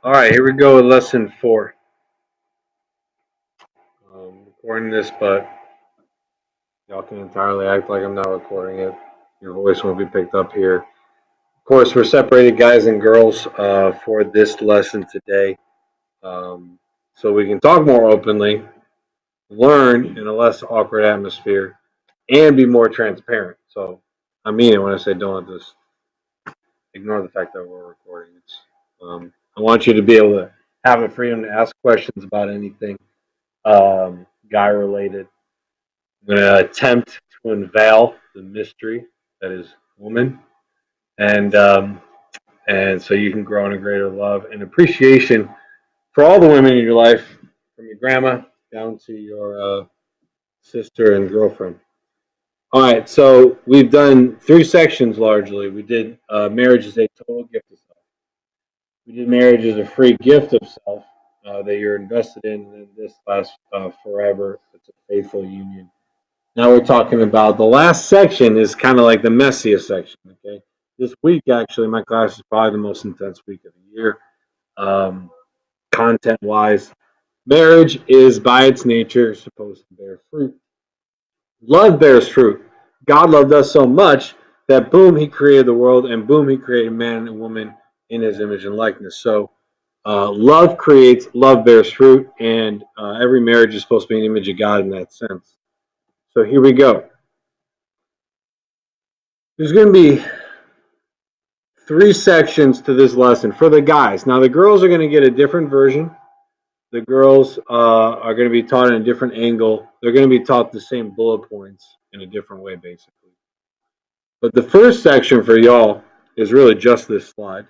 All right, here we go with lesson 4. Recording this, but y'all can entirely act like I'm not recording it. Your voice won't be picked up here. Of course, we're separated guys and girls for this lesson today, so we can talk more openly, learn in a less awkward atmosphere, and be more transparent. So I mean it when I say don't just ignore the fact that we're recording. I want you to be able to have the freedom to ask questions about anything guy related. I'm going to attempt to unveil the mystery that is woman, and and so you can grow in a greater love and appreciation for all the women in your life, from your grandma down to your sister and girlfriend. All right, so we've done 3 sections largely. We did marriage is a total gift of self. We did marriage as a free gift of self that you're invested in, and this lasts forever. It's a faithful union. Now we're talking about the last section is kind of like the messiest section. Okay, this week actually, my class is probably the most intense week of the year, content wise. Marriage is by its nature supposed to bear fruit. Love bears fruit. God loved us so much that boom, He created the world, and boom, He created man and woman in His image and likeness. So love creates, love bears fruit, and every marriage is supposed to be an image of God in that sense. So here we go. There's going to be 3 sections to this lesson for the guys. Now the girls are going to get a different version. The girls are going to be taught in a different angle. They're going to be taught the same bullet points in a different way, basically. But the first section for y'all is really just this slide,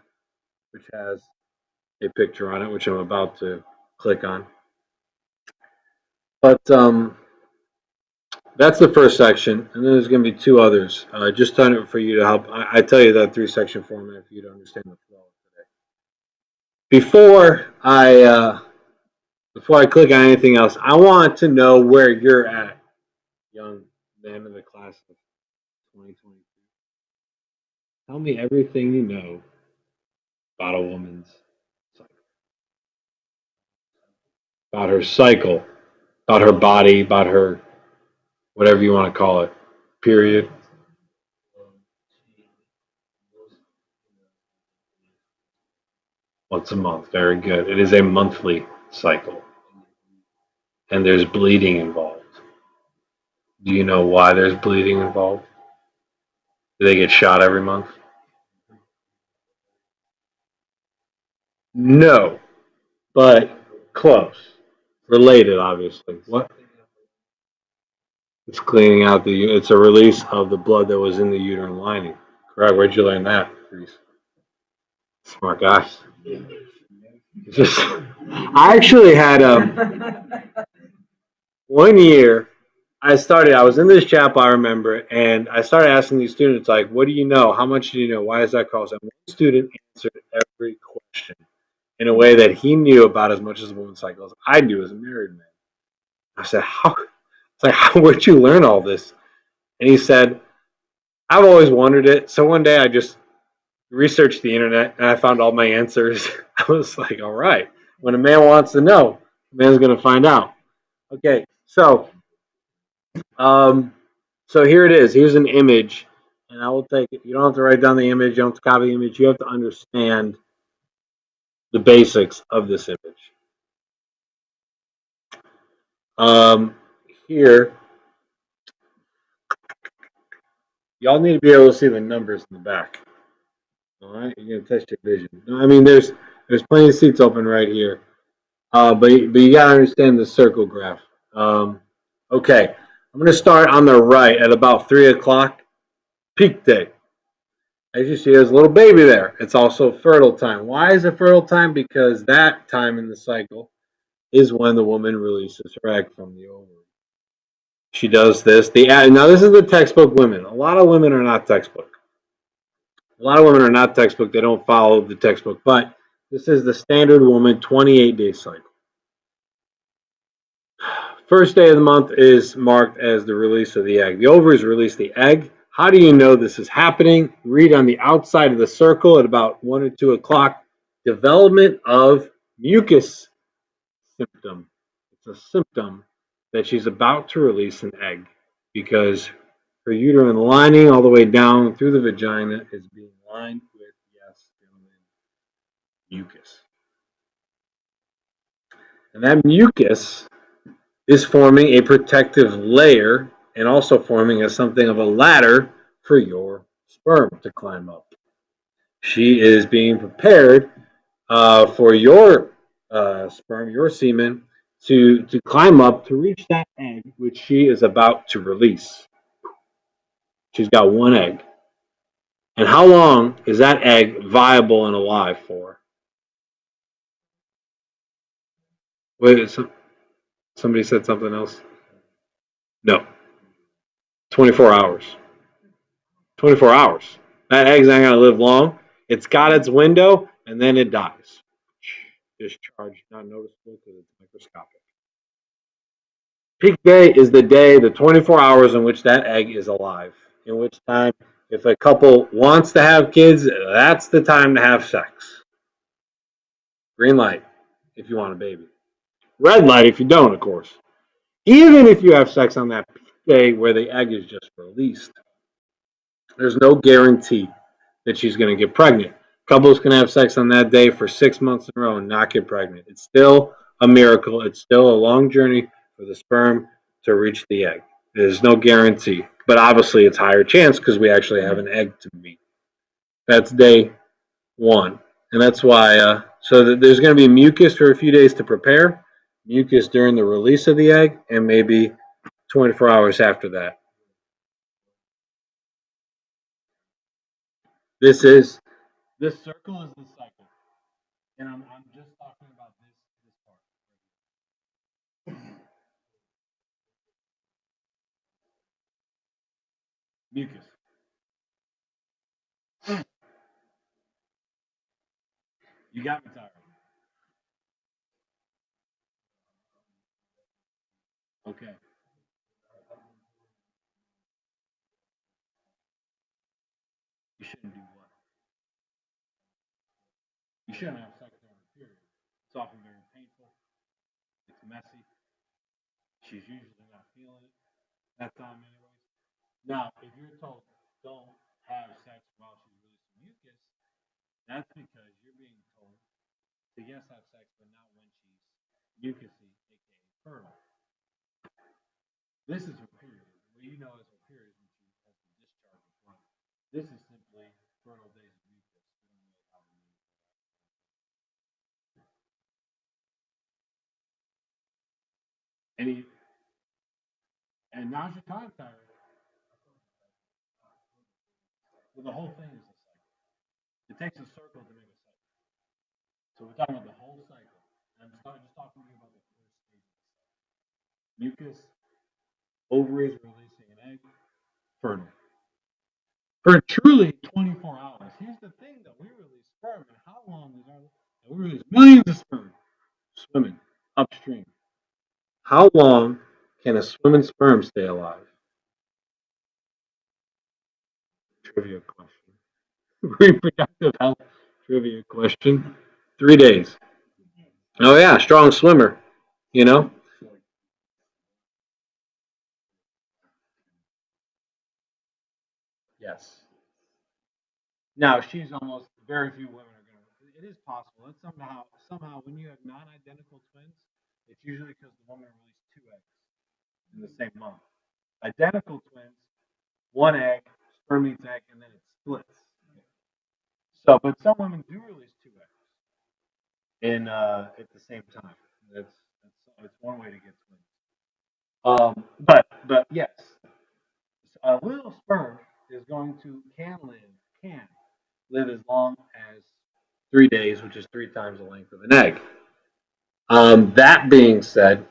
which has a picture on it, which I'm about to click on. But that's the first section, and then there's going to be 2 others. Just done it for you to help. I tell you that 3-section format for you to understand the flow today. Before I click on anything else, I want to know where you're at, young man of the class of 2022. Tell me everything you know about a woman's cycle, about her cycle, about her body, about her whatever you want to call it. Period. Once a month. Very good. It is a monthly cycle, and there's bleeding involved. Do you know why there's bleeding involved? Do they get shot every month? No, but close. Related, obviously. What? It's cleaning out it's a release of the blood that was in the uterine lining. Correct. Where'd you learn that, Reese? Smart guy. Just, I actually had 1 year. I was in this chapel, I remember, and I started asking these students, like, what do you know? How much do you know? Why is that cost? And one student answered every question in a way that he knew about as much as the women's cycle as I do as a married man. I said, where'd you learn all this? And he said, I've always wondered it. So one day I just researched the internet and I found all my answers. I was like, all right, when a man wants to know, a man's going to find out. Okay, so here it is. Here's an image, and I will take it. You don't have to write down the image. You don't have to copy the image. You have to understand the basics of this image. Here, y'all need to be able to see the numbers in the back. All right, you're gonna test your vision. I mean, there's plenty of seats open right here, but you gotta understand the circle graph. Okay, I'm gonna start on the right at about 3 o'clock, peak day. As you see, there's a little baby there. It's also fertile time. Why is it fertile time? Because that time in the cycle is when the woman releases her egg from the ovary. She does this. Now, this is the textbook women. A lot of women are not textbook. A lot of women are not textbook. They don't follow the textbook. But this is the standard woman 28-day cycle. First day of the month is marked as the release of the egg. The ovaries release the egg. How do you know this is happening? Read on the outside of the circle at about 1 or 2 o'clock. development of mucus symptom. It's a symptom that she's about to release an egg because her uterine lining all the way down through the vagina is being lined with, yes, gentlemen, mucus. And that mucus is forming a protective layer and also forming something of a ladder for your sperm to climb up. She is being prepared for your sperm, your semen, to climb up to reach that egg, which she is about to release. She's got one egg. And how long is that egg viable and alive for? Wait, somebody said something else? No, 24 hours. 24 hours. That egg's not going to live long. It's got its window, and then it dies. Discharge, not noticeable because it's microscopic. Peak day is the day, the 24 hours in which that egg is alive. In which time, if a couple wants to have kids, that's the time to have sex. Green light if you want a baby. Red light if you don't, of course. Even if you have sex on that peak day where the egg is just released, there's no guarantee that she's going to get pregnant. Couples can have sex on that day for 6 months in a row and not get pregnant. It's still a miracle. It's still a long journey for the sperm to reach the egg. There's no guarantee. But obviously, it's higher chance because we actually have an egg to meet. That's day one. And that's why, so there's going to be mucus for a few days to prepare, mucus during the release of the egg, and maybe 24 hours after that. This circle is the cycle. And I'm just talking about this part. Mucus. You got me, Tyra. Okay. You shouldn't do what? You shouldn't have sex during the period. It's often very painful. It's messy. She's usually not feeling it that time, anyways. Now, if you're told don't have sex while she's releasing mucus, that's because you're being told to yes have sex, but not when she's mucusy, aka fertile. This is her period. What you know as her period is when she has the discharge in front. This is simply fertile days of mucus. We don't really have a name for that. Any and now's your time, Tyra. Well, the whole thing is a cycle. It takes a circle to make a cycle. So we're talking about the whole cycle. And I'm just talking to you about the first stage of the cycle. Mucus, ovaries releasing an egg, fertile. For truly 24 hours. Here's the thing, though. We release sperm, and how long is our? We release millions of sperm swimming upstream. How long can a swimming sperm stay alive? Trivia question. Reproductive health trivia question. 3 days. Oh yeah, strong swimmer. You know. Yes. Now she's almost. Very few women are going to. It is possible. It's somehow when you have non-identical twins, it's usually because the woman released two eggs in the same month. Identical twins, one egg, sperm meets egg, and then it splits. So, but some women do release two eggs in at the same time. It's one way to get twins. But yes, a little sperm is going to can live as long as 3 days, which is three times the length of an egg. That being said,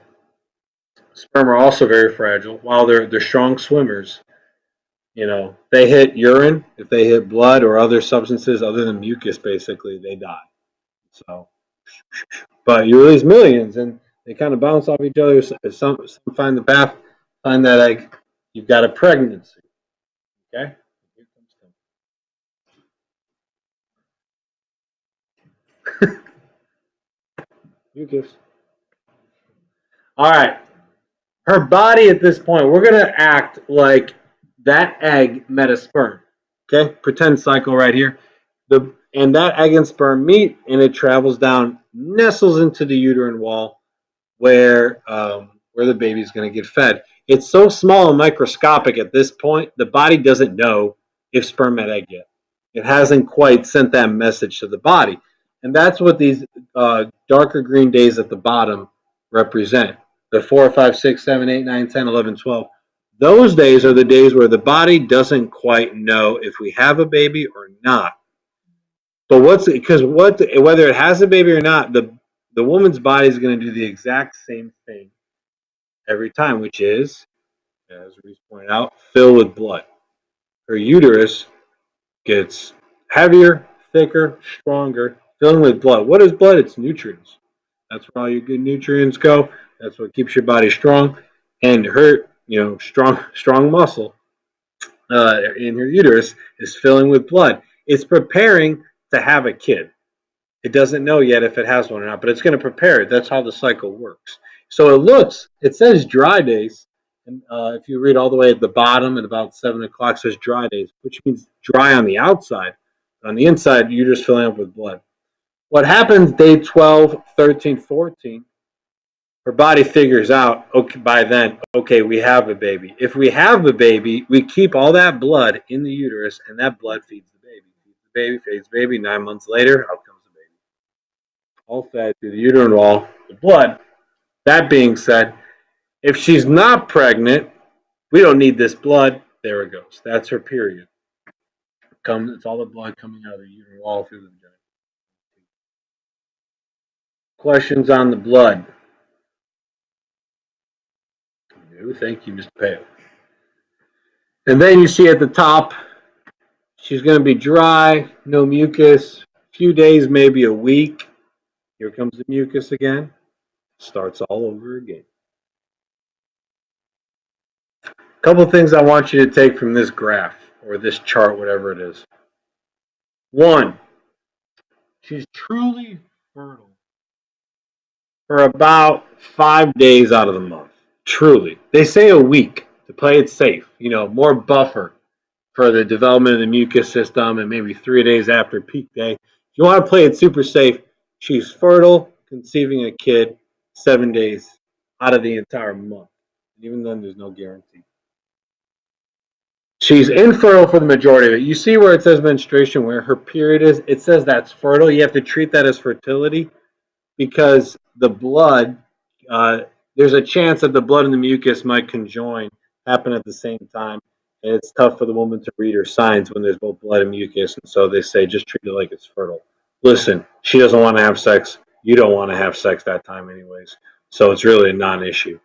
sperm are also very fragile. While they're strong swimmers, they hit urine. If they hit blood or other substances other than mucus, basically they die. So, but you release millions, and they kind of bounce off each other. If some find the path, find that egg, you've got a pregnancy. Okay. Here comes Mucus. All right. Her body at this point, we're going to act like that egg met a sperm. Okay? Pretend cycle right here. And that egg and sperm meet, and it travels down, nestles into the uterine wall where the baby's going to get fed. It's so small and microscopic at this point, the body doesn't know if sperm met egg yet. It hasn't quite sent that message to the body. And that's what these darker green days at the bottom represent. The 4, 5, 6, 7, 8, 9, 10, 11, 12. Those days are the days where the body doesn't quite know if we have a baby or not. But whether it has a baby or not, the woman's body is going to do the exact same thing every time, which is, as Reese pointed out, fill with blood. Her uterus gets heavier, thicker, stronger, filling with blood. What is blood? It's nutrients. That's where all your good nutrients go. That's what keeps your body strong. And her, strong muscle in her uterus is filling with blood. It's preparing to have a kid. It doesn't know yet if it has one or not, but it's going to prepare it. That's how the cycle works. So it says dry days. And if you read all the way at the bottom at about 7 o'clock, it says dry days, which means dry on the outside. On the inside, you're just filling up with blood. What happens day 12, 13, 14, her body figures out, okay, by then, okay, we have a baby. If we have a baby, we keep all that blood in the uterus, and that blood feeds the baby. Feeds the baby, feeds the baby. 9 months later, out comes the baby. All fed through the uterine wall, the blood. That being said, if she's not pregnant, we don't need this blood. There it goes. That's her period. It's all the blood coming out of the uterine wall through the vagina. Questions on the blood? No, thank you, Mr. Pale. And then you see at the top, she's going to be dry, no mucus, a few days, maybe a week. Here comes the mucus again. Starts all over again. A couple of things I want you to take from this graph or this chart, whatever it is. One, she's truly fertile for about 5 days out of the month. Truly. They say a week to play it safe, more buffer for the development of the mucus system, and maybe 3 days after peak day. If you want to play it super safe, she's fertile, conceiving a kid 7 days out of the entire month. Even then, there's no guarantee. She's infertile for the majority of it. You see where it says menstruation, where her period is? It says that's fertile. You have to treat that as fertility because the blood, there's a chance that the blood and the mucus might conjoin, happen at the same time. And it's tough for the woman to read her signs when there's both blood and mucus. And so they say just treat it like it's fertile. Listen, she doesn't want to have sex. You don't want to have sex that time anyways. So it's really a non-issue.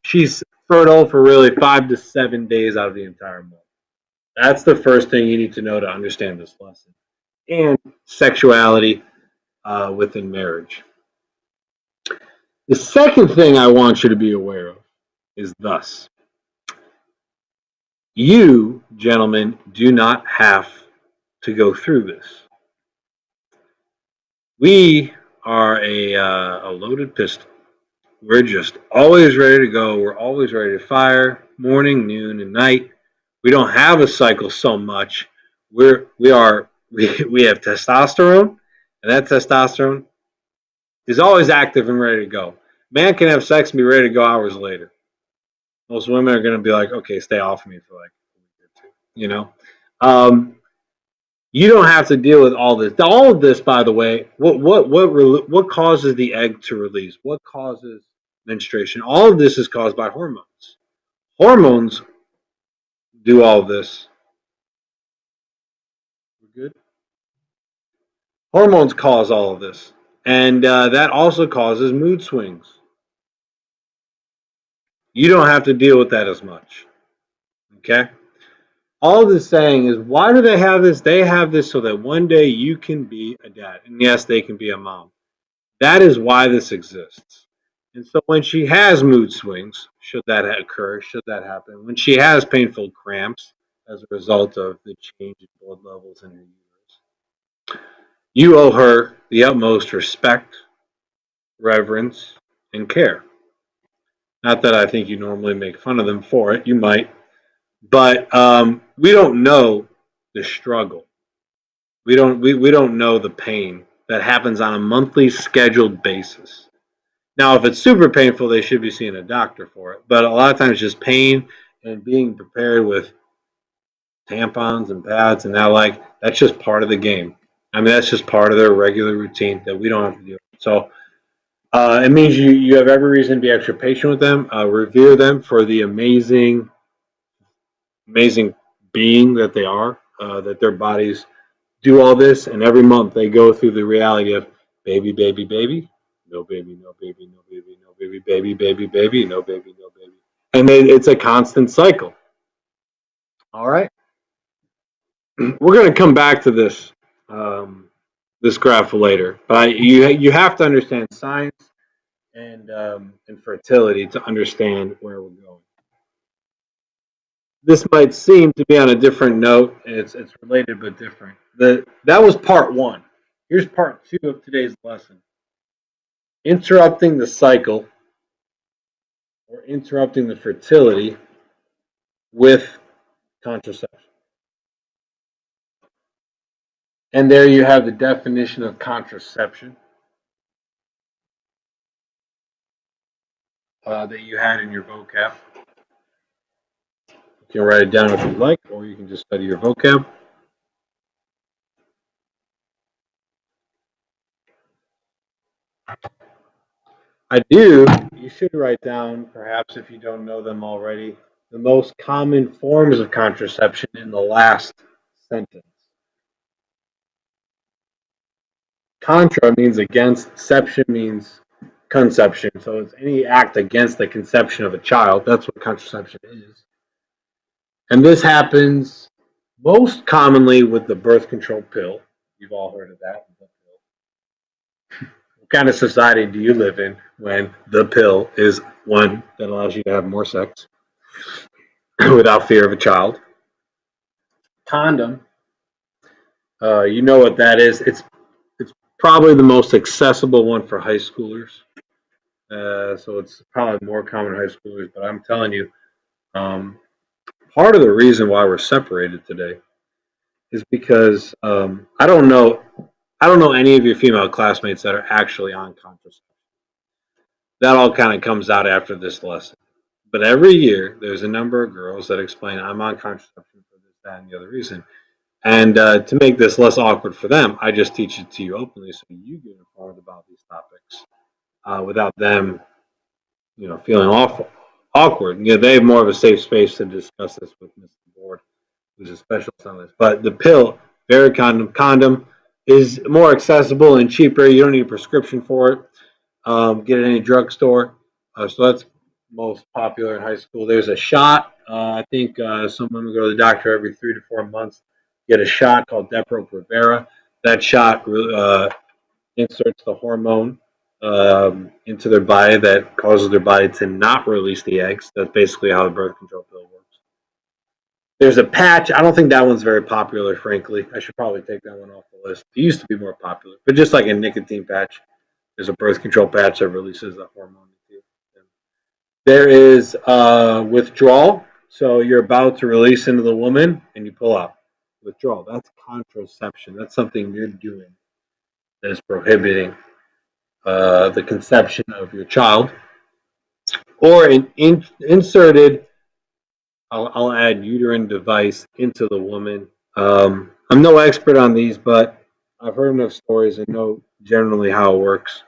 She's fertile for really 5 to 7 days out of the entire month. That's the first thing you need to know to understand this lesson. And sexuality within marriage. The second thing I want you to be aware of is thus. You, gentlemen, do not have to go through this. We are a loaded pistol. We're just always ready to go. We're always ready to fire, morning, noon, and night. We don't have a cycle so much. We have testosterone, and that testosterone is always active and ready to go. Man can have sex and be ready to go hours later. Most women are going to be like, okay, stay off me for like a week or two. You don't have to deal with all this. All of this, by the way, what causes the egg to release? What causes menstruation? All of this is caused by hormones. Hormones do all of this. We're good. Hormones cause all of this, and that also causes mood swings. You don't have to deal with that as much. Okay? All this saying is, why do they have this? They have this so that one day you can be a dad. And yes, they can be a mom. That is why this exists. And so when she has mood swings, should that occur, should that happen, when she has painful cramps as a result of the change in blood levels in her uterus, you owe her the utmost respect reverence, and care. Not that I think you normally make fun of them for it. You might, but we don't know the struggle. We don't know the pain that happens on a monthly scheduled basis. Now, if it's super painful, they should be seeing a doctor for it. But a lot of times, just pain and being prepared with tampons and pads and that, like, that's just part of the game. I mean, that's just part of their regular routine that we don't have to do. So it means you have every reason to be extra patient with them, revere them for the amazing being that they are, that their bodies do all this, and every month they go through the reality of baby, baby, baby, no baby, no baby, no baby, no baby, baby, baby, baby, no baby, no baby. And it's a constant cycle. All right. We're going to come back to this graph later, but you have to understand science and fertility to understand where we're going. This might seem to be on a different note. It's related but different. That was part one. Here's part two of today's lesson: interrupting the cycle or interrupting the fertility with contraception. And there you have the definition of contraception that you had in your vocab. You can write it down if you'd like, or you can just study your vocab. You should write down, perhaps if you don't know them already, the most common forms of contraception in the last sentence. Contra means against, ception means conception. So it's any act against the conception of a child. That's what contraception is. And this happens most commonly with the birth control pill. You've all heard of that. What kind of society do you live in when the pill is one that allows you to have more sex without fear of a child? Condom, you know what that is. It's probably the most accessible one for high schoolers. So it's probably more common in high schoolers. But I'm telling you, um, part of the reason why we're separated today is because I don't know any of your female classmates that are actually on contraception. That all kind of comes out after this lesson. But every year, there's a number of girls that explain, I'm on contraception for this, that, and the other reason. And to make this less awkward for them, I just teach it to you openly so you get informed about these topics without them, feeling awkward. They have more of a safe space to discuss this with Mr. Board, who's a specialist on this. But the pill, very condom is more accessible and cheaper. You don't need a prescription for it. Get it in any drugstore. So that's most popular in high school. There's a shot. I think some women go to the doctor every 3 to 4 months, get a shot called Depo-Provera. That shot inserts the hormone into their body that causes their body to not release the eggs. That's basically how the birth control pill works. There's a patch. I don't think that one's very popular, frankly. I should probably take that one off the list. It used to be more popular, but just like a nicotine patch, there's a birth control patch that releases the hormone. There is withdrawal. So you're about to release into the woman and you pull out. Withdrawal. That's contraception. That's something you're doing that is prohibiting the conception of your child. Or an inserted, I'll add uterine device into the woman. I'm no expert on these, but I've heard enough stories and know generally how it works.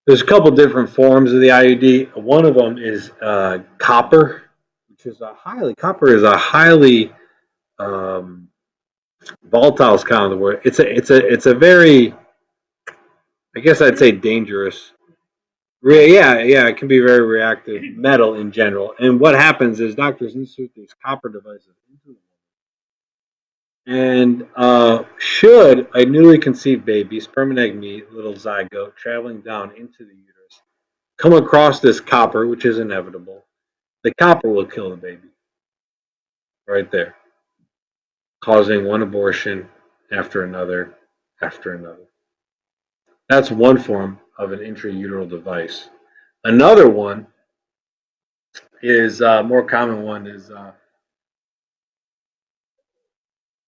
There's a couple different forms of the IUD. One of them is copper, which is a highly volatile is kind of the word. It's a very, I guess I'd say, dangerous. Yeah, it can be very reactive metal in general. And what happens is doctors insert these copper devices into the woman. And should a newly conceived baby, sperm and egg meet, little zygote, traveling down into the uterus, come across this copper, which is inevitable, the copper will kill the baby right there, causing one abortion after another after another. That's one form of an intrauteral device. Another one is more common one is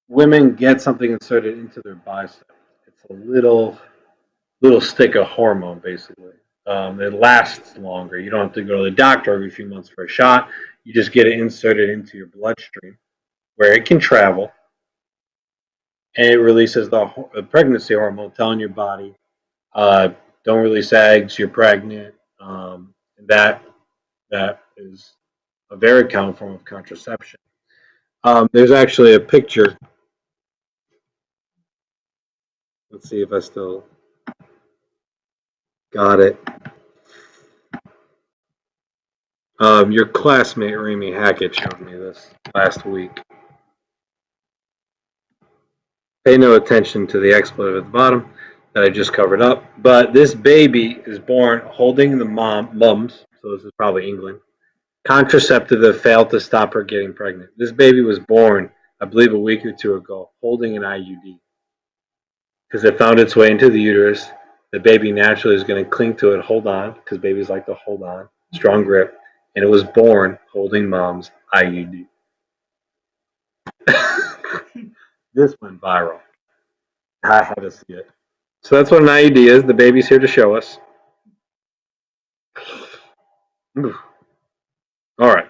women get something inserted into their bicep. It's a little stick of hormone, basically. It lasts longer. You don't have to go to the doctor every few months for a shot. You just get it inserted into your bloodstream, where it can travel, and it releases the pregnancy hormone, telling your body, uh, "Don't release eggs. You're pregnant." That that is a very common form of contraception. There's actually a picture. Let's see if I still got it. Your classmate Remy Hackett showed me this last week. Pay no attention to the expletive at the bottom that I just covered up. But this baby is born holding the mums, so this is probably England, contraceptive that failed to stop her getting pregnant. This baby was born, I believe, a week or two ago, holding an IUD because it found its way into the uterus. The baby naturally is going to cling to it, hold on, because babies like to hold on, strong grip, and it was born holding mom's IUD. This went viral. I had to see it. So that's what an IUD is. The baby's here to show us. All right.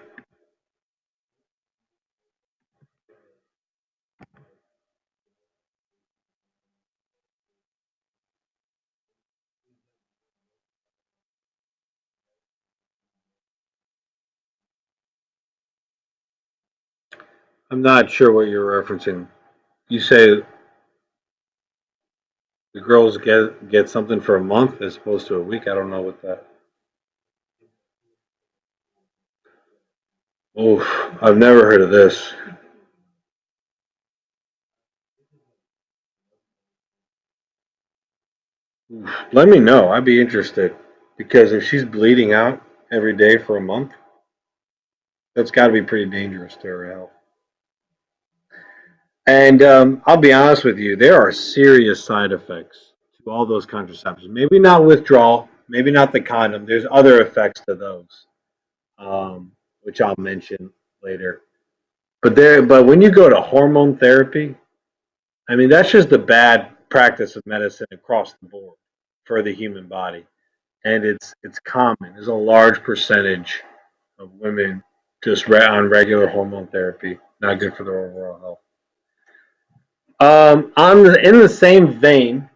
I'm not sure what you're referencing. You say the girls get something for a month as opposed to a week. I don't know what that. Oh, I've never heard of this. Let me know. I'd be interested because if she's bleeding out every day for a month, that's got to be pretty dangerous to her health. And I'll be honest with you, there are serious side effects to all those contraceptives. Maybe not withdrawal, maybe not the condom. There's other effects to those, which I'll mention later. But when you go to hormone therapy, I mean that's just a bad practice of medicine across the board for the human body, and it's common. There's a large percentage of women just on regular hormone therapy, not good for their overall health. In the same vein,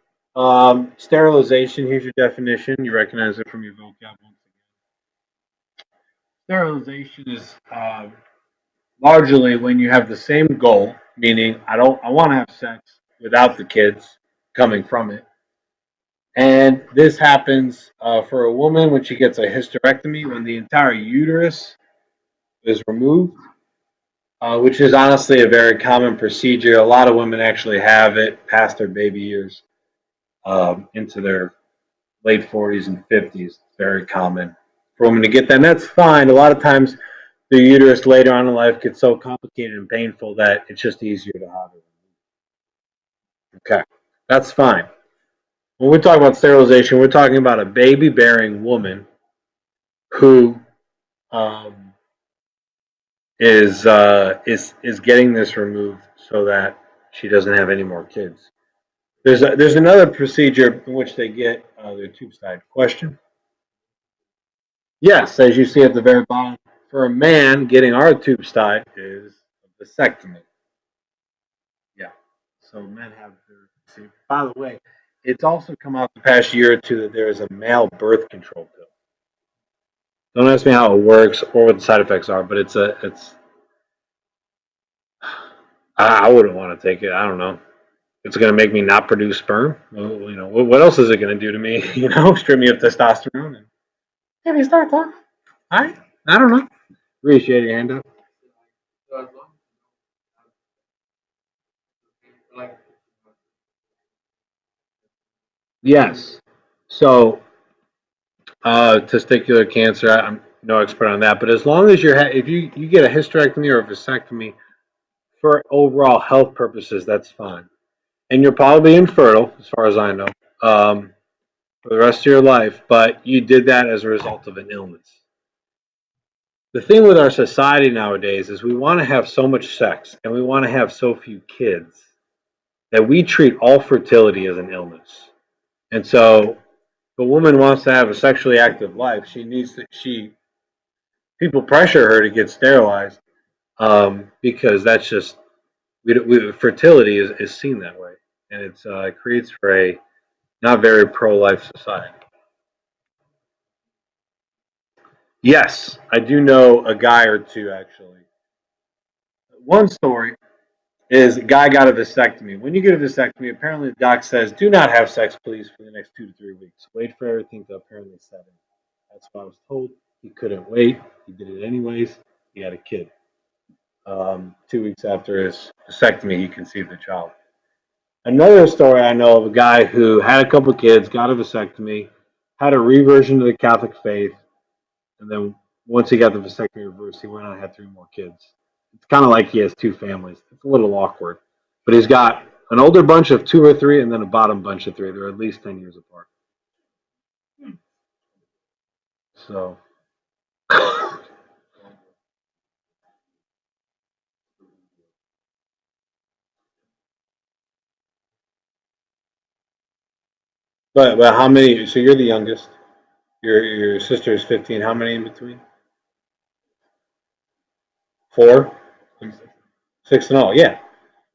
sterilization. Here's your definition. You recognize it from your vocab. Sterilization is largely when you have the same goal, meaning I want to have sex without the kids coming from it. And this happens for a woman when she gets a hysterectomy, when the entire uterus is removed, which is honestly a very common procedure. A lot of women actually have it past their baby years, into their late 40s and 50s. It's very common for women to get that, and that's fine. A lot of times, the uterus later on in life gets so complicated and painful that it's just easier to have it. Okay, that's fine. When we talk about sterilization, we're talking about a baby-bearing woman who um, is getting this removed so that she doesn't have any more kids. There's another procedure in which they get their tubes tied. Question? Yes, as you see at the very bottom, for a man, getting our tubes tied is a vasectomy. Yeah. So men have their. See, by the way, it's also come out the past year or two that there is a male birth control pill. Don't ask me how it works or what the side effects are, but it's. I wouldn't want to take it. I don't know. It's going to make me not produce sperm. Well, what else is it going to do to me? Strip me of testosterone and maybe start talking. All right. I don't know. Appreciate your hand up. Yes. So, testicular cancer. I'm no expert on that, but as long as if you get a hysterectomy or a vasectomy for overall health purposes, that's fine. And you're probably infertile, as far as I know. Um, for the rest of your life, but you did that as a result of an illness. The thing with our society nowadays is we want to have so much sex and we want to have so few kids that we treat all fertility as an illness. And so, if a woman wants to have a sexually active life, people pressure her to get sterilized because that's just fertility is seen that way, and it creates for a not very pro-life society. Yes, I do know a guy or two actually. One story is a guy got a vasectomy. When you get a vasectomy, apparently the doc says, do not have sex, please, for the next 2 to 3 weeks. Wait for everything to apparently set in. That's what I was told. He couldn't wait. He did it anyways. He had a kid. 2 weeks after his vasectomy, he conceived a child. Another story I know of a guy who had a couple kids, got a vasectomy, had a reversion to the Catholic faith, and then once he got the vasectomy reversed, he went on and had 3 more kids. It's kind of like he has 2 families. It's a little awkward. But he's got an older bunch of 2 or 3 and then a bottom bunch of 3. They're at least 10 years apart. So, but how many? So you're the youngest. Your sister is 15. How many in between? 4, 6 and all. Yeah,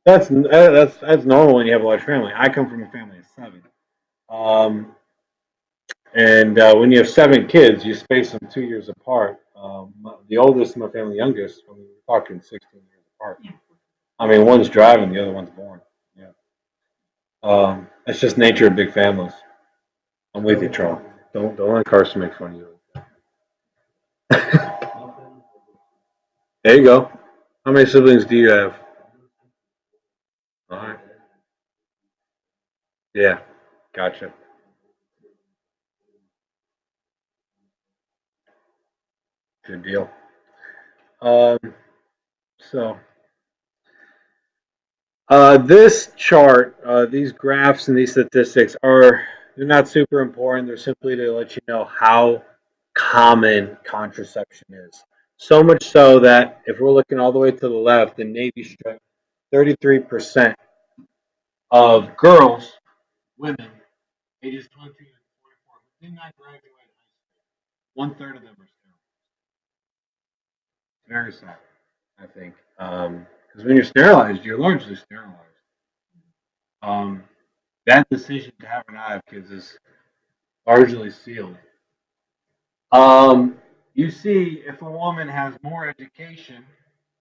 that's normal when you have a large family. I come from a family of 7. Um, And when you have 7 kids, you space them 2 years apart. The oldest, my family, youngest, I mean, we're talking 16 years apart. I mean, one's driving, the other one's born. Yeah. That's just nature of big families. I'm with you, Charles. Don't let Carson make fun of you. There you go. How many siblings do you have? All right. Yeah. Gotcha. Good deal. Um, so this chart, these graphs and these statistics they're not super important. They're simply to let you know how common contraception is. So much so that if we're looking all the way to the left, the Navy strip, 33% of girls, women, ages 20 and 24, did not graduate high school. 1/3 of them are sterile. It's very sad, I think. Because when you're sterilized, you're largely sterilized. Um, that decision to have or not have kids is largely sealed. Um, you see, if a woman has more education,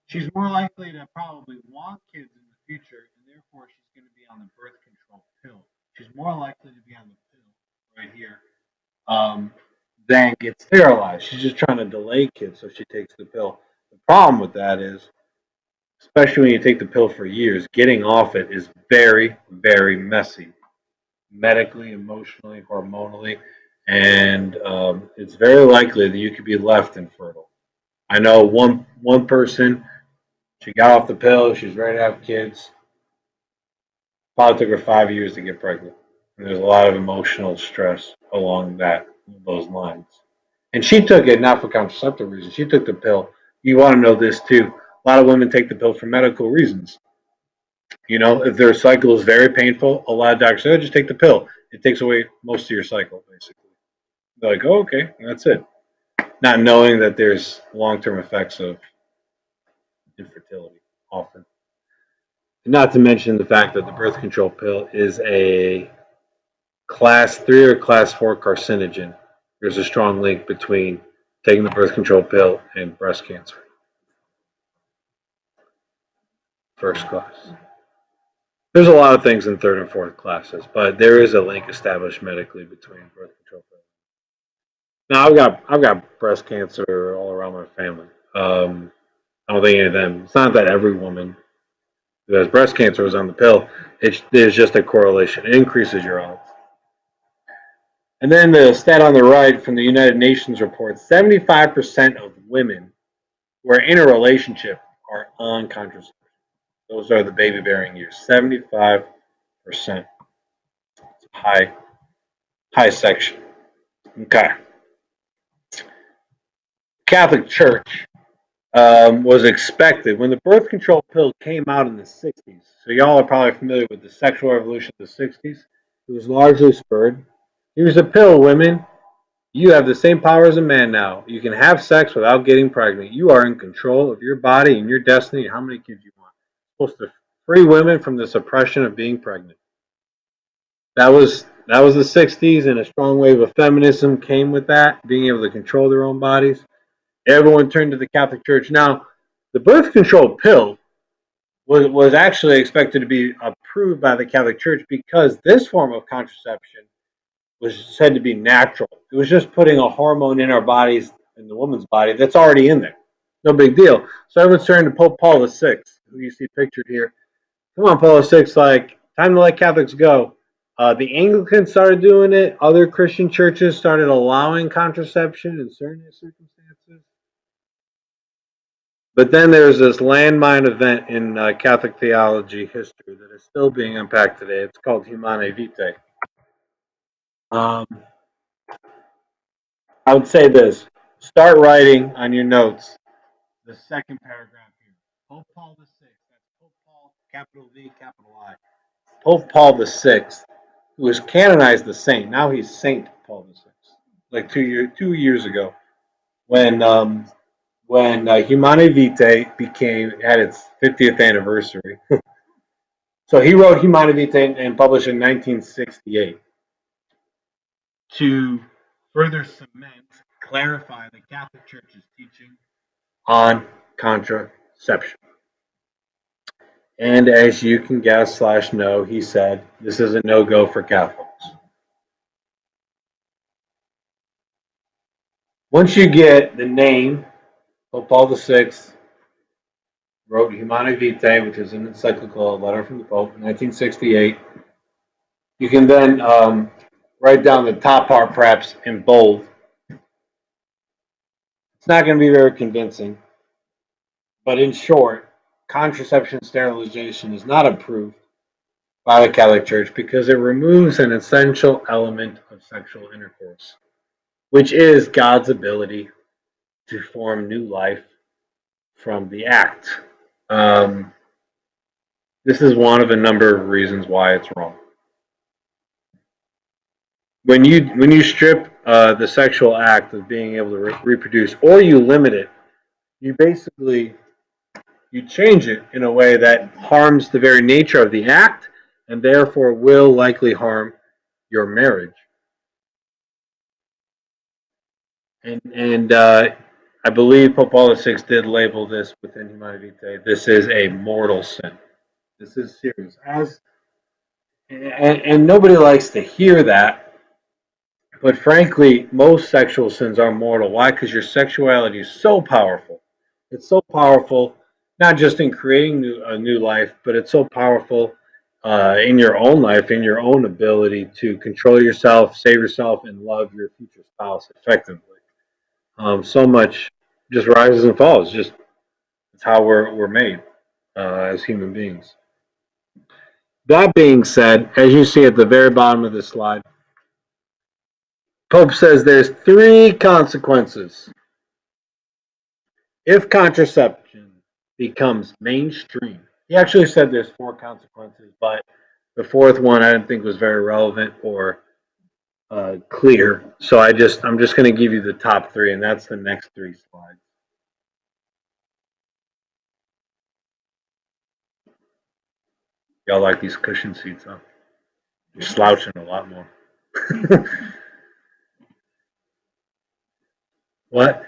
she's more likely to probably want kids in the future, and therefore she's going to be on the birth control pill. She's more likely to be on the pill right here than get sterilized. She's just trying to delay kids, so she takes the pill. The problem with that is, especially when you take the pill for years, getting off it is very, very messy, medically, emotionally, hormonally, and it's very likely that you could be left infertile. I know one person. She got off the pill. She's ready to have kids. Probably took her 5 years to get pregnant. And there's a lot of emotional stress along those lines. And she took it not for contraceptive reasons. She took the pill. You want to know this too. A lot of women take the pill for medical reasons. You know, if their cycle is very painful, a lot of doctors say, oh, just take the pill. It takes away most of your cycle, basically. They're like, oh, okay, that's it. Not knowing that there's long-term effects of infertility often. Not to mention the fact that the birth control pill is a class 3 or class 4 carcinogen. There's a strong link between taking the birth control pill and breast cancer. First class. There's a lot of things in 3rd and 4th classes, but there is a link established medically between birth control pills. Now I've got breast cancer all around my family. I don't think any of them. It's not that every woman who has breast cancer is on the pill. There's just a correlation. It increases your odds. And then the stat on the right from the United Nations report, 75% of women who are in a relationship are on contraception. Those are the baby bearing years. 75%. It's a high high section. Okay. Catholic Church was expected when the birth control pill came out in the 60s. So y'all are probably familiar with the sexual revolution of the 60s. It was largely spurred. Here's a pill, women. You have the same power as a man now. You can have sex without getting pregnant. You are in control of your body and your destiny and how many kids you want. You're supposed to free women from the suppression of being pregnant. That was the 60s, and a strong wave of feminism came with that, being able to control their own bodies. Everyone turned to the Catholic Church. Now, the birth control pill was actually expected to be approved by the Catholic Church because this form of contraception was said to be natural. It was just putting a hormone in our bodies, in the woman's body, that's already in there. No big deal. So everyone's turning to Pope Paul VI, who you see pictured here. Come on, Paul VI, like, time to let Catholics go. The Anglicans started doing it. Other Christian churches started allowing contraception in certain circumstances. But then there's this landmine event in Catholic theology history that is still being unpacked today. It's called Humanae Vitae. Um, I would say this. Start writing on your notes the second paragraph here. Pope Paul VI, that's Pope Paul, capital V, capital I. Pope Paul VI, who was canonized the saint. Now he's Saint Paul VI. Like 2 years ago, when Humanae Vitae had its 50th anniversary. So he wrote Humanae Vitae and published in 1968 to further cement, clarify the Catholic Church's teaching on contraception. And as you can guess / know, he said this is a no-go for Catholics. Once you get the name, Pope Paul VI wrote Humanae Vitae, which is an encyclical, a letter from the Pope in 1968. You can then write down the top part, perhaps in bold. It's not going to be very convincing, but in short, contraception sterilization is not approved by the Catholic Church because it removes an essential element of sexual intercourse, which is God's ability to form new life from the act. This is one of a number of reasons why it's wrong. When you strip the sexual act of being able to reproduce, or you limit it, you basically change it in a way that harms the very nature of the act, and therefore will likely harm your marriage. And I believe Pope Paul VI did label this within Humanae Vitae. This is a mortal sin. This is serious. And nobody likes to hear that, but frankly, most sexual sins are mortal. Why? Because your sexuality is so powerful. It's so powerful, not just in creating a new life, but it's so powerful in your own life, in your own ability to control yourself, save yourself, and love your future spouse effectively. So much just rises and falls. Just it's how we're made as human beings. That being said, as you see at the very bottom of this slide, Pope says there's 3 consequences if contraception becomes mainstream. He actually said there's 4 consequences, but the 4th one I didn't think was very relevant or clear. So I'm just going to give you the top 3, and that's the next 3 slides. Y'all like these cushion seats, huh? You're slouching a lot more. What?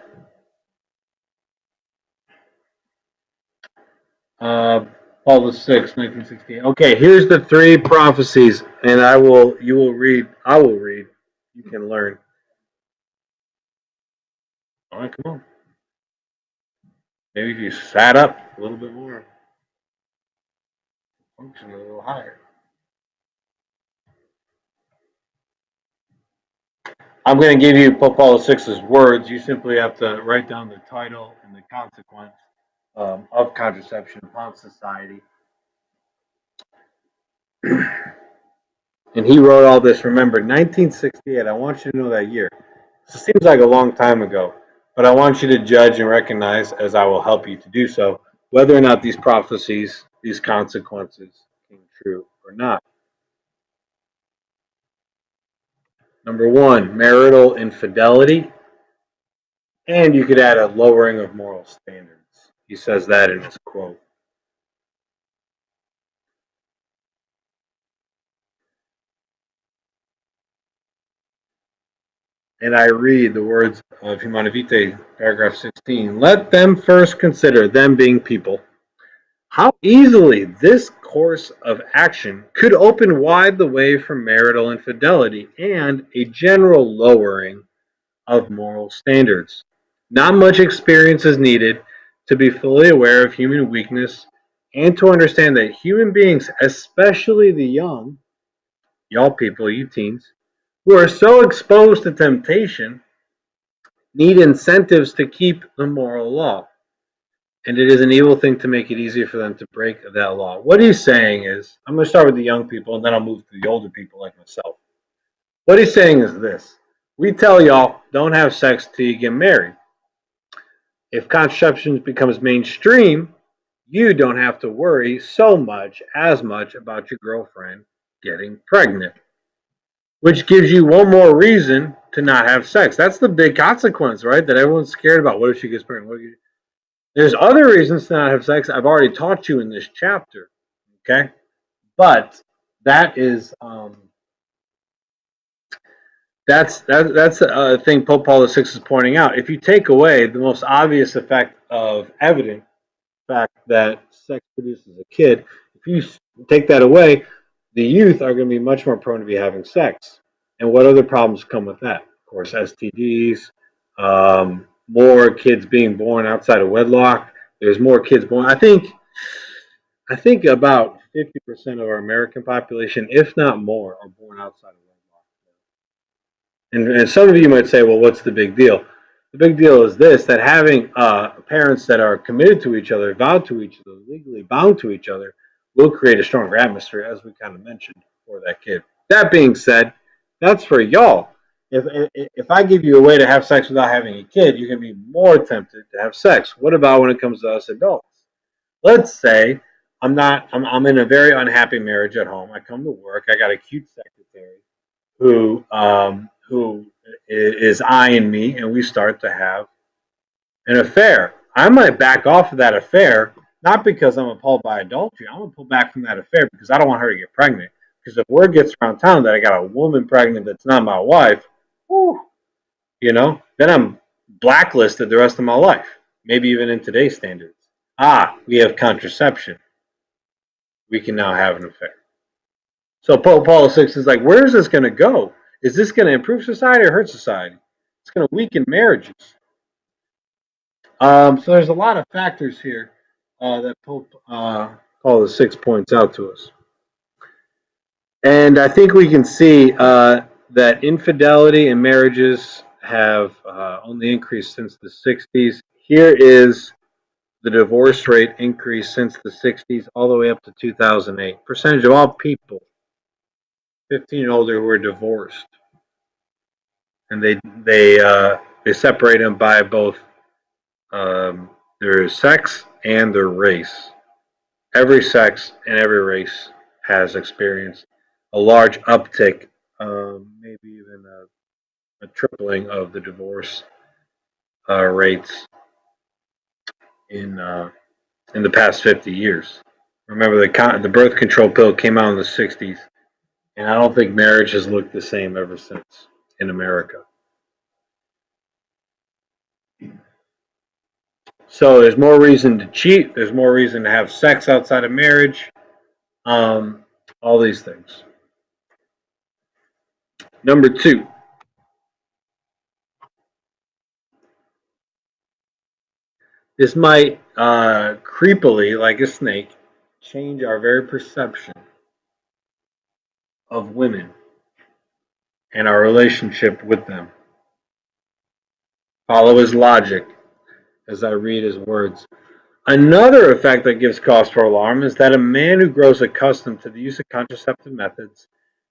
Paul VI, 1968. Okay, here's the 3 prophecies, and I will read. You can learn. All right, come on. Maybe if you sat up a little bit more, function a little higher. I'm going to give you Pope Paul VI's words. You simply have to write down the title and the consequence of contraception upon society. And he wrote all this, remember, 1968. I want you to know that year. It seems like a long time ago, but I want you to judge and recognize, as I will help you to do so, whether or not these prophecies, these consequences came true or not. Number one, marital infidelity. And you could add a lowering of moral standards. He says that in his quote. And I read the words of Humanae Vitae, paragraph 16. Let them first consider, them being people, how easily this course of action could open wide the way for marital infidelity and a general lowering of moral standards. Not much experience is needed to be fully aware of human weakness and to understand that human beings, especially the young, y'all people, you teens, who are so exposed to temptation, need incentives to keep the moral law. And it is an evil thing to make it easier for them to break that law. What he's saying is, I'm going to start with the young people and then I'll move to the older people like myself. What he's saying is this. We tell y'all, don't have sex till you get married. If contraception becomes mainstream, you don't have to worry as much about your girlfriend getting pregnant, which gives you one more reason to not have sex. That's the big consequence, right? That everyone's scared about. What if she gets pregnant? There's other reasons to not have sex. I've already taught you in this chapter, okay? But that is that's a thing Pope Paul VI is pointing out. If you take away the most obvious effect of evident fact that sex produces a kid, if you take that away, the youth are going to be much more prone to be having sex. And what other problems come with that? Of course, STDs, more kids being born outside of wedlock. There's more kids born. I think about 50% of our American population, if not more, are born outside of wedlock. And some of you might say, well, what's the big deal? The big deal is this, that having parents that are committed to each other, vowed to each other, legally bound to each other, will create a stronger atmosphere, as we kind of mentioned, for that kid. That being said, that's for y'all. If I give you a way to have sex without having a kid, you're going to be more tempted to have sex. What about when it comes to us adults? Let's say I'm in a very unhappy marriage at home. I come to work. I got a cute secretary who is eyeing me, and we start to have an affair. I might back off of that affair, not because I'm appalled by adultery. I'm going to pull back from that affair because I don't want her to get pregnant. Because if word gets around town that I got a woman pregnant that's not my wife, whew, then I'm blacklisted the rest of my life. Maybe even in today's standards. We have contraception. We can now have an affair. So Pope Paul VI is like, where is this going to go? Is this going to improve society or hurt society? It's going to weaken marriages. So there's a lot of factors here that Pope Paul VI points out to us. And I think we can see that infidelity in marriages have only increased since the 60s. Here is the divorce rate increase since the 60s all the way up to 2008. Percentage of all people 15 and older who are divorced, and they separate them by both their sex and their race. Every sex and every race has experienced a large uptick, maybe even a tripling of the divorce rates in the past 50 years. Remember, the birth control pill came out in the 60s, and I don't think marriage has looked the same ever since in America. So there's more reason to cheat. There's more reason to have sex outside of marriage. All these things. Number two. This might creepily, like a snake, change our very perception of women and our relationship with them. Follow his logic as I read his words. Another effect that gives cause for alarm is that a man who grows accustomed to the use of contraceptive methods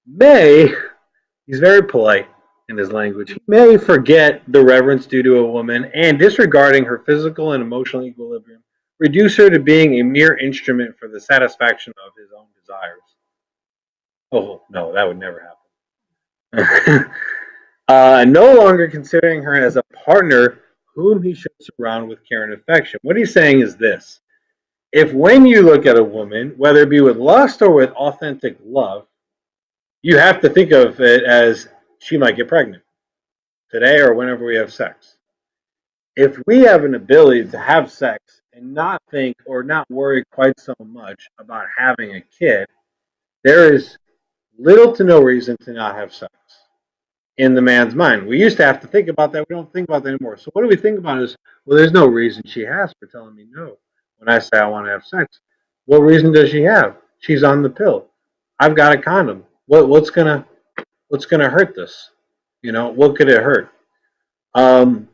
he's very polite in his language. He may forget the reverence due to a woman and, disregarding her physical and emotional equilibrium, reduce her to being a mere instrument for the satisfaction of his own desires. Oh, no, that would never happen. No longer considering her as a partner whom he should surround with care and affection. What he's saying is this: if when you look at a woman, whether it be with lust or with authentic love, you have to think of it as she might get pregnant today or whenever we have sex. If we have an ability to have sex and not think or not worry quite so much about having a kid, there is little to no reason to not have sex in the man's mind. We used to have to think about that. We don't think about that anymore. So what do we think about is, well, there's no reason she has for telling me no when I say I want to have sex. What reason does she have? She's on the pill. I've got a condom. What's gonna hurt this? What could it hurt? Um,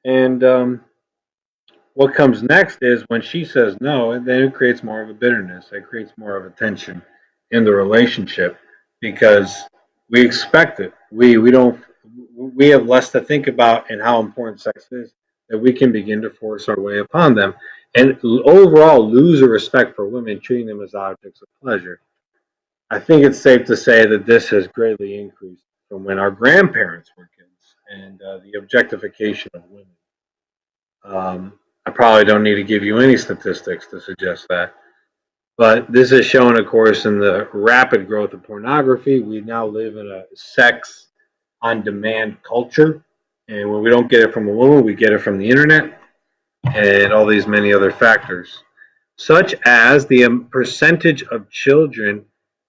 and what comes next is when she says no, and then it creates more of a bitterness. It creates more of a tension in the relationship because we expect it. We don't. We have less to think about and how important sex is that we can begin to force our way upon them, and overall lose a respect for women, treating them as objects of pleasure. I think it's safe to say that this has greatly increased from when our grandparents were kids and the objectification of women. I probably don't need to give you any statistics to suggest that. But this is shown, of course, in the rapid growth of pornography. We now live in a sex on demand culture. And when we don't get it from a woman, we get it from the internet and all these many other factors, such as the percentage of children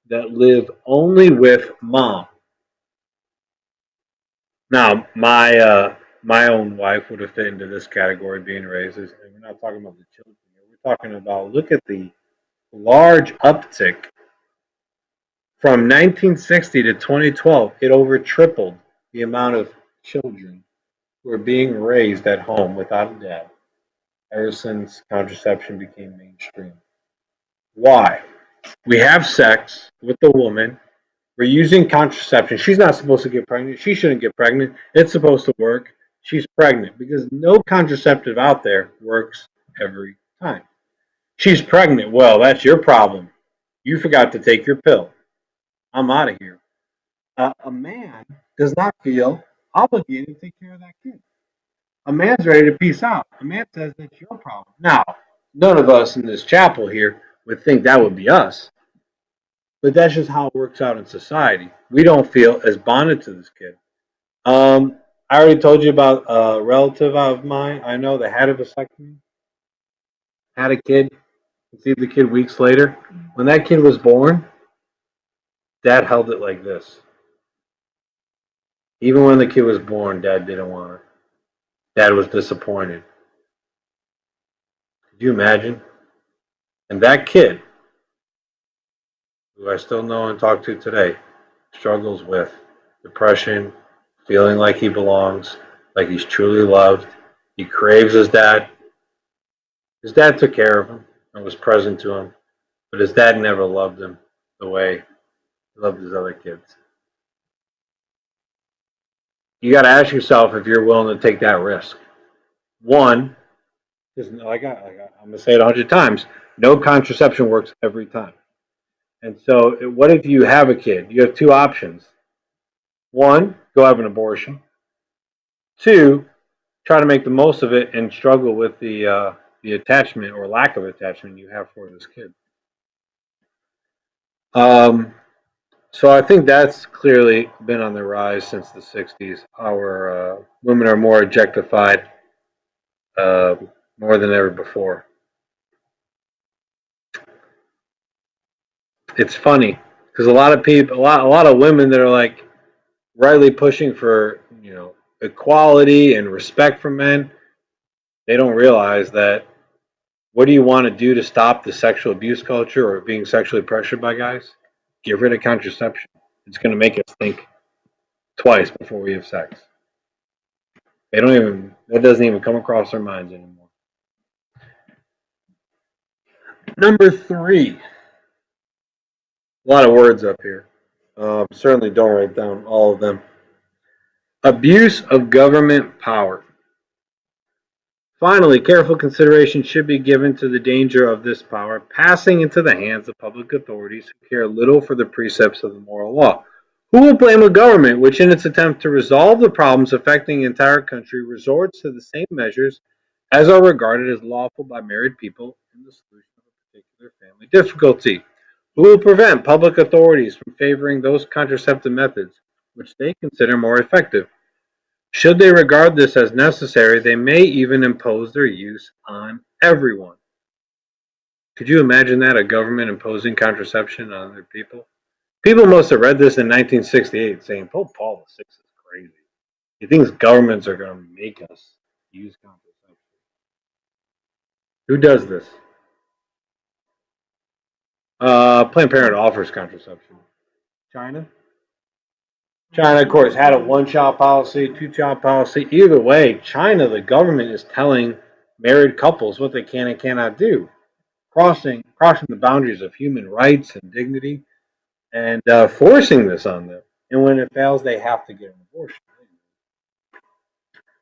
that live only with mom. Now, my own wife would have fit into this category, being raised. And we're not talking about the children here. We're talking about, look at the large uptick from 1960 to 2012. It over tripled the amount of children who are being raised at home without a dad ever since contraception became mainstream. Why? We have sex with the woman. We're using contraception. She's not supposed to get pregnant. She shouldn't get pregnant. It's supposed to work. She's pregnant because no contraceptive out there works every time. She's pregnant. Well, that's your problem. You forgot to take your pill. I'm out of here. A man does not feel obligated to take care of that kid. A man's ready to peace out. A man says that's your problem. Now, none of us in this chapel here would think that would be us, but that's just how it works out in society. We don't feel as bonded to this kid. I already told you about a relative of mine. I know that had a vasectomy, had a kid, conceived the kid weeks later. When that kid was born, dad held it like this. Even when the kid was born, dad didn't want it. Dad was disappointed. Could you imagine? And that kid, who I still know and talk to today, struggles with depression, feeling like he belongs, like he's truly loved. He craves his dad. His dad took care of him and was present to him, but his dad never loved him the way he loved his other kids. You got to ask yourself if you're willing to take that risk. One, because I'm going to say it 100 times, no contraception works every time. And so, what if you have a kid? You have two options. One, go have an abortion. Two, try to make the most of it and struggle with the attachment or lack of attachment you have for this kid. So I think that's clearly been on the rise since the 60s. Our women are more objectified uh, more than ever before. It's funny because a lot of people, a lot of women that are like rightly pushing for equality and respect for men, they don't realize that what do you want to do to stop the sexual abuse culture or being sexually pressured by guys? Get rid of contraception. It's going to make us think twice before we have sex. That doesn't even come across their minds anymore. Number three, A lot of words up here. Certainly don't write down all of them. Abuse of government power. Finally, careful consideration should be given to the danger of this power passing into the hands of public authorities who care little for the precepts of the moral law. Who will blame a government which, in its attempt to resolve the problems affecting the entire country, resorts to the same measures as are regarded as lawful by married people in the solution of a particular family difficulty? Who will prevent public authorities from favoring those contraceptive methods which they consider more effective? Should they regard this as necessary, they may even impose their use on everyone. Could you imagine that? A government imposing contraception on their people? People must have read this in 1968 saying, Pope Paul VI is crazy. He thinks governments are going to make us use contraception. Who does this? Planned Parenthood offers contraception. China? China, of course, had a one-child policy, two-child policy. Either way, China, the government is telling married couples what they can and cannot do, crossing the boundaries of human rights and dignity, and forcing this on them. And when it fails, they have to get an abortion.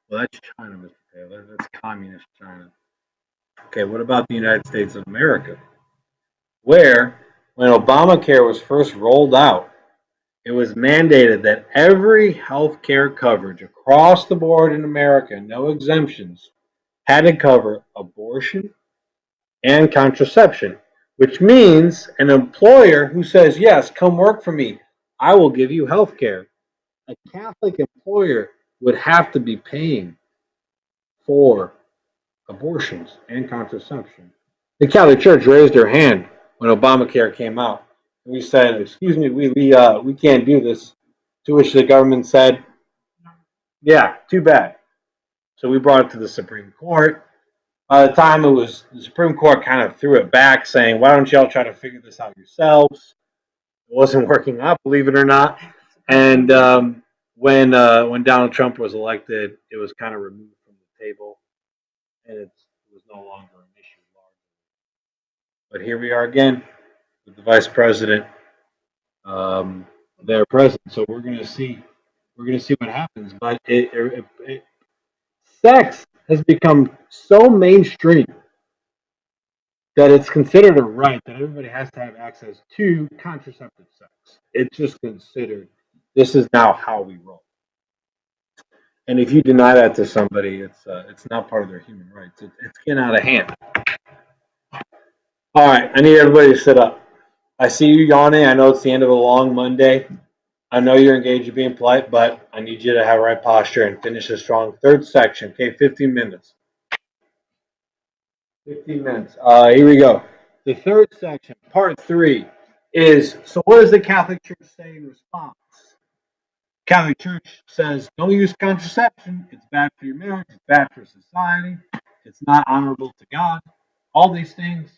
Well, that's China, Mr. Taylor. That's communist China. Okay, what about the United States of America? Where, when Obamacare was first rolled out, it was mandated that every health care coverage across the board in America, no exemptions, had to cover abortion and contraception, which means an employer who says, yes, come work for me, I will give you health care. A Catholic employer would have to be paying for abortions and contraception. The Catholic Church raised their hand when Obamacare came out. We said, excuse me, we can't do this. To which the government said, yeah, too bad. So we brought it to the Supreme Court. By the time it was, the Supreme Court kind of threw it back, saying, why don't y'all try to figure this out yourselves? It wasn't working out, believe it or not. And when Donald Trump was elected, it was kind of removed from the table, and it was no longer an issue. But here we are again with the vice president, um, their president. So we're going to see what happens. But sex has become so mainstream that it's considered a right that everybody has to have access to contraceptive sex. It's just considered this is now how we roll. And if you deny that to somebody, it's not part of their human rights. It's getting out of hand. All right, I need everybody to sit up. I see you yawning. I know it's the end of a long Monday. I know you're engaged in being polite, but I need you to have right posture and finish a strong third section. Okay, 15 minutes. 15 minutes. Here we go. The third section, part three, is so what does the Catholic Church say in response? Catholic Church says don't use contraception. It's bad for your marriage. It's bad for society. It's not honorable to God. All these things.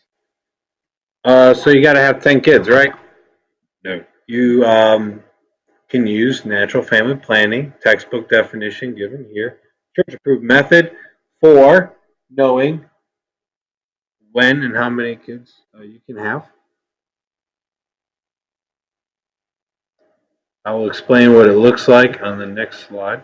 So you got to have 10 kids, right? No. You can use natural family planning, textbook definition given here, church approved method for knowing when and how many kids you can have. I will explain what it looks like on the next slide.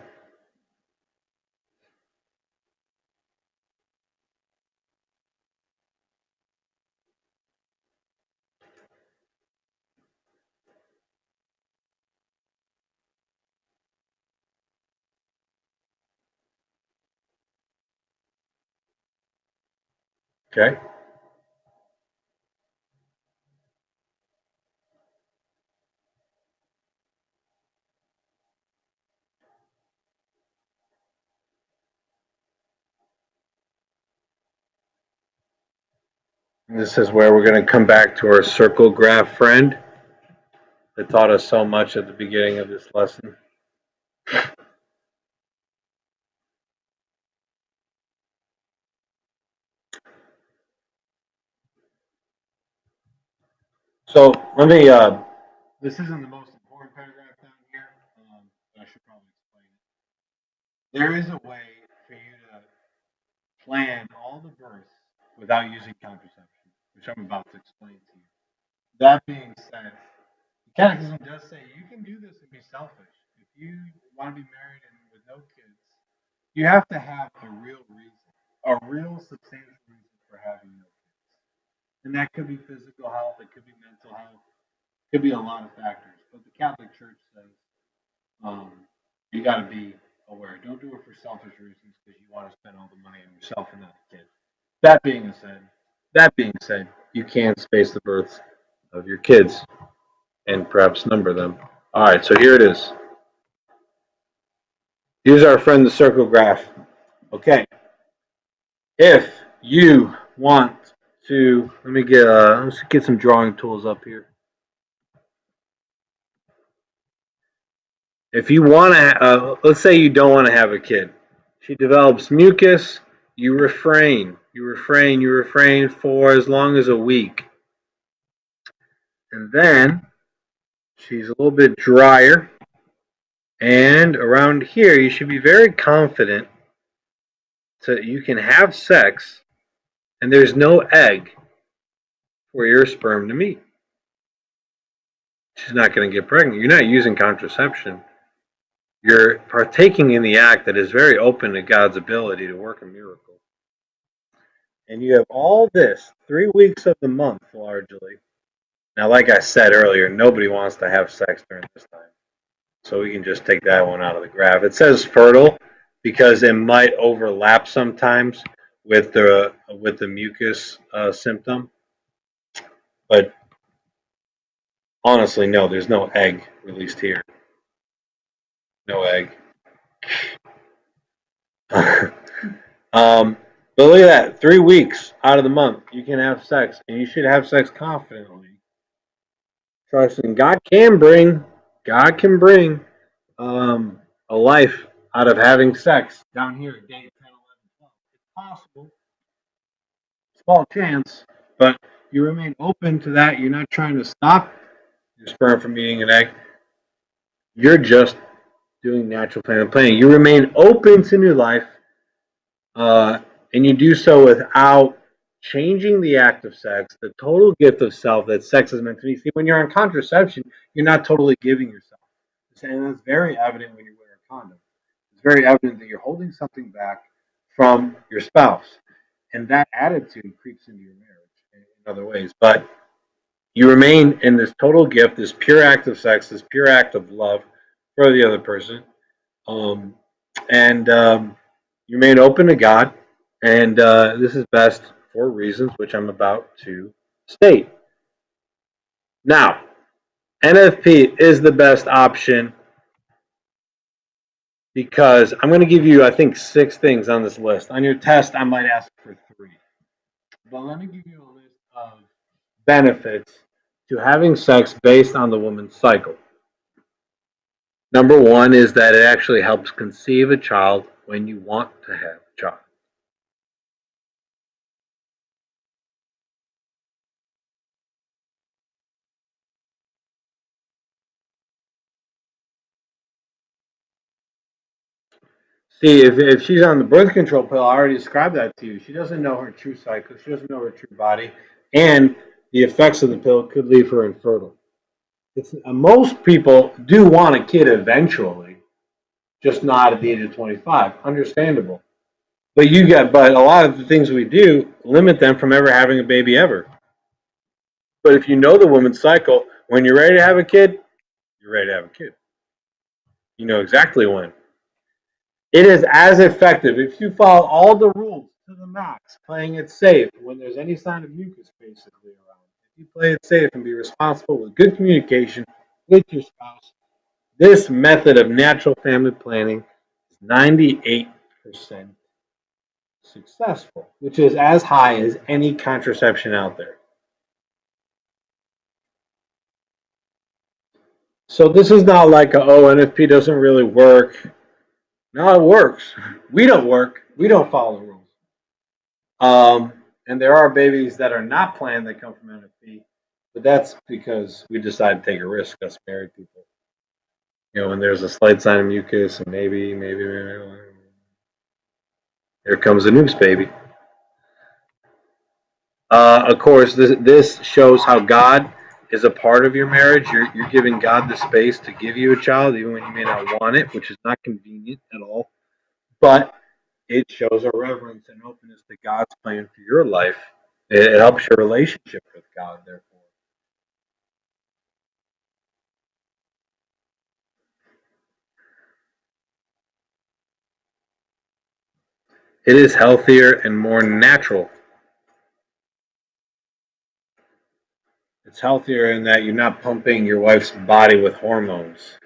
Okay. And this is where we're going to come back to our circle graph friend that taught us so much at the beginning of this lesson. So let me, this isn't the most important paragraph down here, but I should probably explain it. There is a way for you to plan all the births without using contraception, which I'm about to explain to you. That being said, Catechism does say you can do this and be selfish. If you want to be married and with no kids, you have to have a real reason, a real substantial reason for having no kids. And that could be physical health, it could be mental health, it could be a lot of factors. But the Catholic Church says you got to be aware. Don't do it for selfish reasons because you want to spend all the money on yourself and not the kid. That being said, you can space the births of your kids and perhaps number them. All right, so here it is. Here's our friend the circle graph. Okay, if you want to, let's get some drawing tools up here. If you want to, let's say you don't want to have a kid. She develops mucus, you refrain for as long as a week. And then she's a little bit drier. And around here, you should be very confident that you can have sex and there's no egg for your sperm to meet. She's not going to get pregnant. You're not using contraception. You're partaking in the act that is very open to God's ability to work a miracle. And you have all this 3 weeks of the month largely. Now, like I said earlier, nobody wants to have sex during this time. So we can just take that one out of the graph. It says fertile because it might overlap sometimes with the mucus symptom. But honestly, no, there's no egg released here. No egg. But look at that. 3 weeks out of the month, you can have sex. And you should have sex confidently. Trusting God can bring a life out of having sex down here at day 10, 11, 12. It's possible. Small chance. But you remain open to that. You're not trying to stop your sperm from eating an egg. You're just doing natural family planning. You remain open to new life. And you do so without changing the act of sex, the total gift of self that sex is meant to be. See, when you're on contraception, you're not totally giving yourself. And that's very evident when you wear a condom. It's very evident that you're holding something back from your spouse. And that attitude creeps into your marriage in other ways. But you remain in this total gift, this pure act of sex, this pure act of love for the other person. You remain open to God. And this is best for reasons which I'm about to state. Now, NFP is the best option because I'm going to give you, I think, 6 things on this list. On your test, I might ask for 3. But let me give you a list of benefits to having sex based on the woman's cycle. Number 1 is that it actually helps conceive a child when you want to have a child. See, if she's on the birth control pill, I already described that to you. She doesn't know her true cycle. She doesn't know her true body. And the effects of the pill could leave her infertile. Most people do want a kid eventually, just not at the age of 25. Understandable. But a lot of the things we do limit them from ever having a baby ever. But if you know the woman's cycle, when you're ready to have a kid, you're ready to have a kid. You know exactly when. It is as effective if you follow all the rules to the max, playing it safe when there's any sign of mucus basically around. If you play it safe and be responsible with good communication with your spouse, this method of natural family planning is 98% successful, which is as high as any contraception out there. So this is not like NFP doesn't really work. No, it works. We don't work. We don't follow the rules. And there are babies that are not planned that come from NFP, but that's because we decide to take a risk, us married people. When there's a slight sign of mucus and maybe, here comes a noose baby. Of course, this shows how God is a part of your marriage. You're giving God the space to give you a child, even when you may not want it, which is not convenient at all. But it shows a reverence and openness to God's plan for your life. It helps your relationship with God, therefore. It is healthier and more natural. It's healthier in that you're not pumping your wife's body with hormones.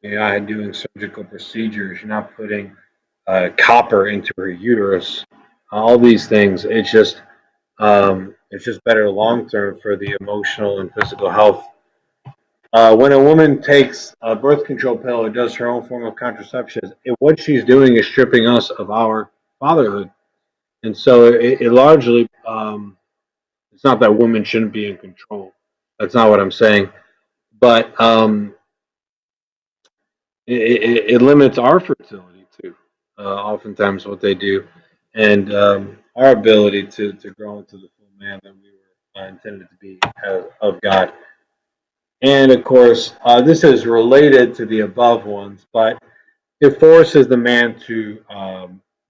You're not doing surgical procedures. You're not putting copper into her uterus. All these things. It's just better long term for the emotional and physical health. When a woman takes a birth control pill or does her own form of contraception, what she's doing is stripping us of our fatherhood. And so it largely, it's not that women shouldn't be in control. That's not what I'm saying. But it limits our fertility too. Oftentimes, what they do, and our ability to grow into the full man that we were intended to be of God. And of course, this is related to the above ones, but it forces the man to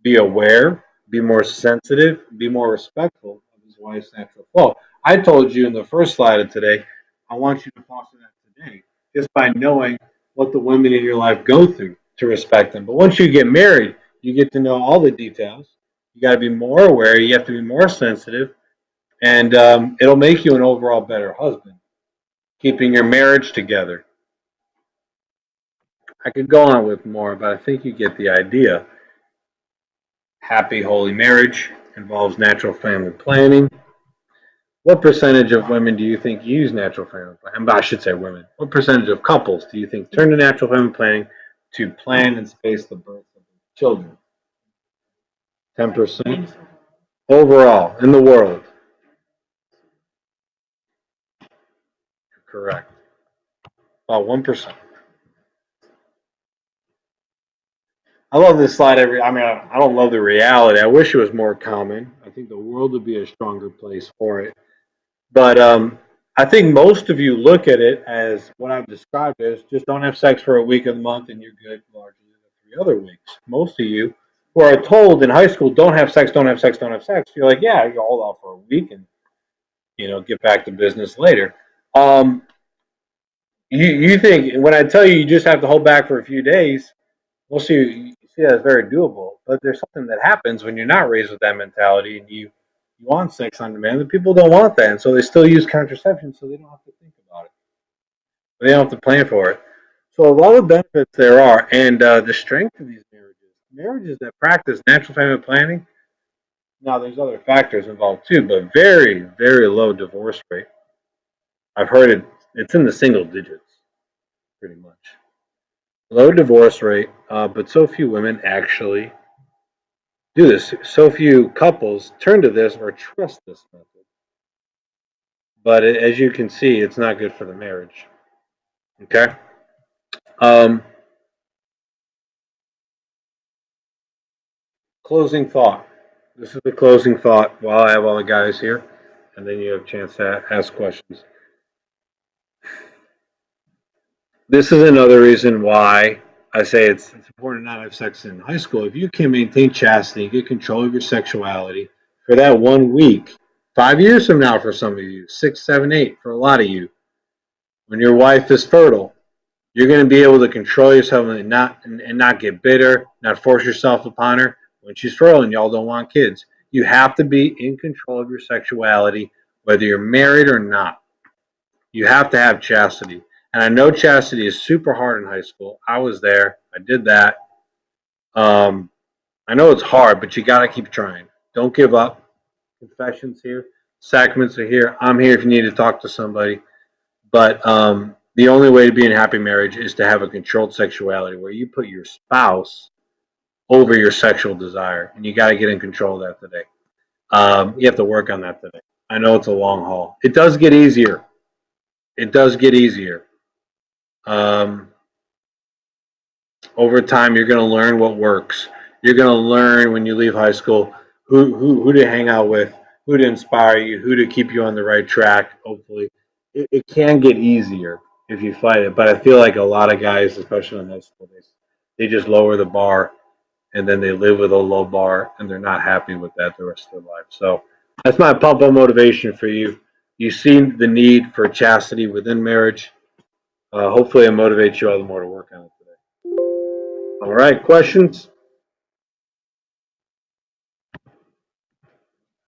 be aware, be more sensitive, be more respectful of his wife's natural flow. I told you in the first slide of today, I want you to foster that today, just by knowing what the women in your life go through to respect them. But once you get married, you get to know all the details. You got to be more aware. You have to be more sensitive, and it'll make you an overall better husband, keeping your marriage together. I could go on with more, but I think you get the idea. Happy holy marriage involves natural family planning. What percentage of women do you think use natural family planning? I should say women. What percentage of couples do you think turn to natural family planning to plan and space the birth of their children? 10% overall in the world. Correct. About 1%. I love this slide. I don't love the reality. I wish it was more common. I think the world would be a stronger place for it. But I think most of you look at it as what I've described as just don't have sex for a week of the month and you're good largely the 3 other weeks. Most of you who are told in high school don't have sex, don't have sex, don't have sex. You're like, yeah, you hold off for a week and get back to business later. Um, you think when I tell you just have to hold back for a few days, most of you see that as very doable. But there's something that happens when you're not raised with that mentality and you want sex on demand. The people don't want that, and so they still use contraception, so they don't have to think about it. They don't have to plan for it. So a lot of benefits there are, and the strength of these marriages that practice natural family planning. Now, there's other factors involved too, but very, very low divorce rate. I've heard it's in the single digits, pretty much. Low divorce rate, but so few women actually do this. So few couples turn to this or trust this method. But as you can see, it's not good for the marriage. Okay. Um, Closing thought. This is the closing thought while I have all the guys here, and then you have a chance to ask questions. This is another reason why I say it's important to not have sex in high school. If you can maintain chastity, get control of your sexuality for that 1 week, 5 years from now for some of you, 6, 7, 8 for a lot of you, when your wife is fertile, you're going to be able to control yourself and not get bitter, not force yourself upon her when she's fertile and y'all don't want kids. You have to be in control of your sexuality, whether you're married or not. You have to have chastity. And I know chastity is super hard in high school. I was there. I did that. Um, I know it's hard, but you got to keep trying. Don't give up. Confessions here. Sacraments are here. I'm here if you need to talk to somebody. But the only way to be in a happy marriage is to have a controlled sexuality where you put your spouse over your sexual desire. And you got to get in control of that today. You have to work on that today. I know it's a long haul. It does get easier. It does get easier. Um, Over time, you're going to learn what works. You're going to learn when you leave high school who to hang out with, who to inspire you, who to keep you on the right track, hopefully. it can get easier if you fight it. But I feel like a lot of guys, especially in high school, they just lower the bar and then they live with a low bar and they're not happy with that the rest of their life. So that's my pump up motivation for you. You see the need for chastity within marriage. Hopefully, it motivates you all the more to work on it today. All right, questions?